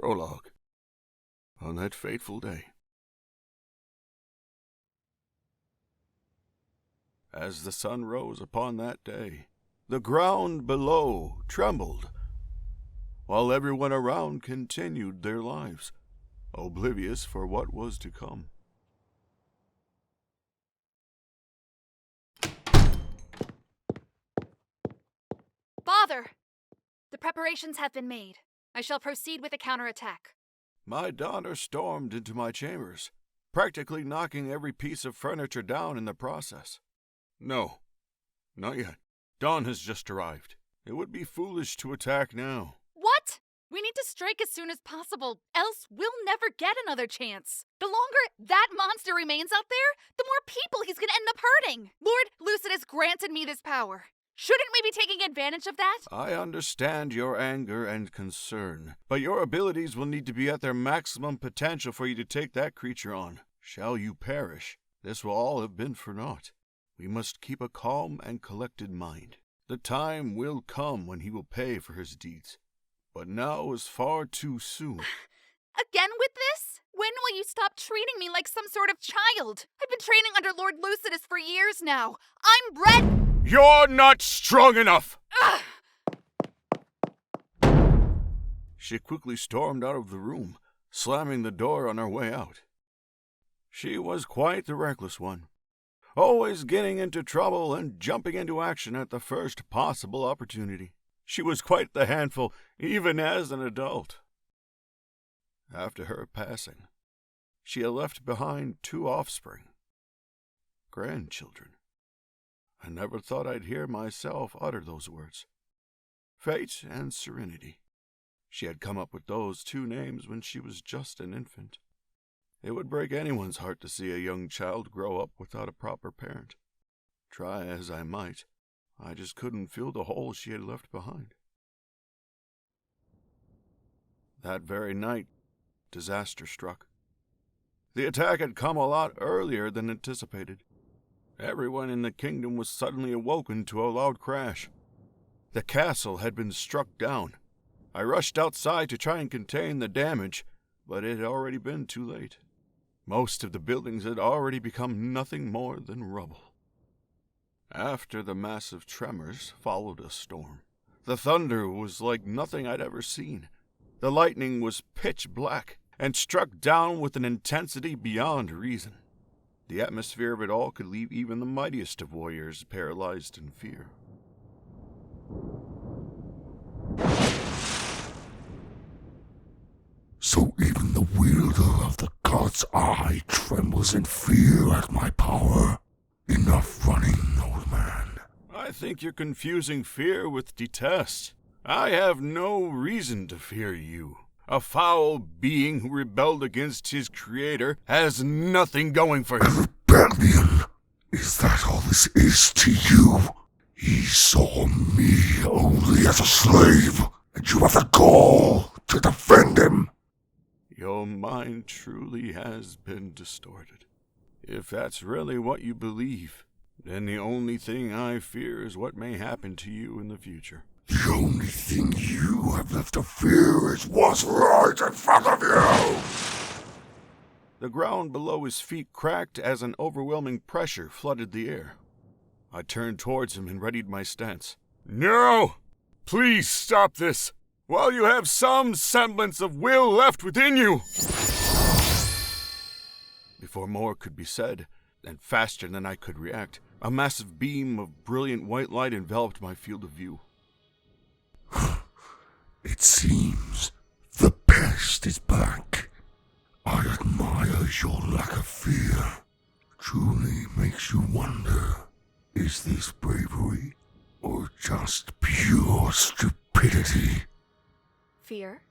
Prologue. On that fateful day. As the sun rose upon that day, the ground below trembled, while everyone around continued their lives, oblivious for what was to come. Father! The preparations have been made. I shall proceed with a counterattack. My daughter stormed into my chambers, practically knocking every piece of furniture down in the process. No, not yet. Dawn has just arrived. It would be foolish to attack now. What? We need to strike as soon as possible, else we'll never get another chance. The longer that monster remains out there, the more people he's gonna end up hurting. Lord Lucidus granted me this power. Shouldn't we be taking advantage of that? I understand your anger and concern, but your abilities will need to be at their maximum potential for you to take that creature on. Shall you perish, this will all have been for naught. We must keep a calm and collected mind. The time will come when he will pay for his deeds, but now is far too soon. Again with this? When will you stop treating me like some sort of child? I've been training under Lord Lucidus for years now. I'm bred... You're not strong enough! She quickly stormed out of the room, slamming the door on her way out. She was quite the reckless one, always getting into trouble and jumping into action at the first possible opportunity. She was quite the handful, even as an adult. After her passing, she had left behind 2 offspring, grandchildren. I never thought I'd hear myself utter those words. Fate and Serenity. She had come up with those 2 names when she was just an infant. It would break anyone's heart to see a young child grow up without a proper parent. Try as I might, I just couldn't fill the hole she had left behind. That very night, disaster struck. The attack had come a lot earlier than anticipated. Everyone in the kingdom was suddenly awoken to a loud crash. The castle had been struck down. I rushed outside to try and contain the damage, but it had already been too late. Most of the buildings had already become nothing more than rubble. After the massive tremors followed a storm. The thunder was like nothing I'd ever seen. The lightning was pitch black and struck down with an intensity beyond reason. The atmosphere of it all could leave even the mightiest of warriors paralyzed in fear. So even the wielder of the god's eye trembles in fear at my power. Enough running, old man. I think you're confusing fear with detest. I have no reason to fear you. A foul being who rebelled against his creator has nothing going for him. Rebellion? Is that all this is to you? He saw me only as a slave, and you have the gall to defend him. Your mind truly has been distorted. If that's really what you believe, then the only thing I fear is what may happen to you in the future. The only thing you have left to fear is what's right in front of you! The ground below his feet cracked as an overwhelming pressure flooded the air. I turned towards him and readied my stance. Neuro! Please stop this, while you have some semblance of will left within you! Before more could be said, and faster than I could react, a massive beam of brilliant white light enveloped my field of view. It seems the pest is back. I admire your lack of fear. Truly makes you wonder, is this bravery or just pure stupidity? Fear?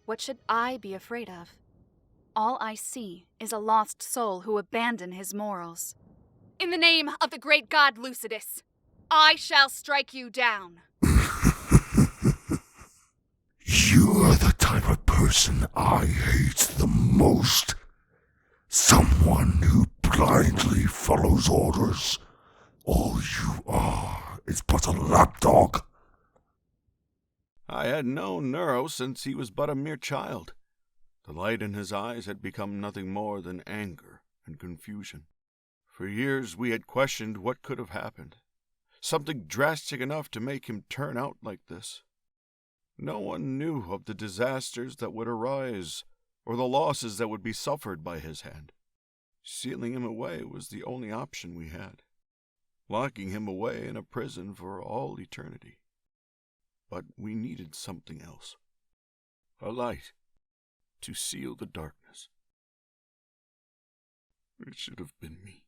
What should I be afraid of? All I see is a lost soul who abandoned his morals. In the name of the great god Lucidus, I shall strike you down. You're the type of person I hate the most. Someone who blindly follows orders. All you are is but a lapdog. I had known Neuro since he was but a mere child. The light in his eyes had become nothing more than anger and confusion. For years we had questioned what could have happened. Something drastic enough to make him turn out like this. No one knew of the disasters that would arise or the losses that would be suffered by his hand. Sealing him away was the only option we had, locking him away in a prison for all eternity. But we needed something else, a light to seal the darkness. It should have been me.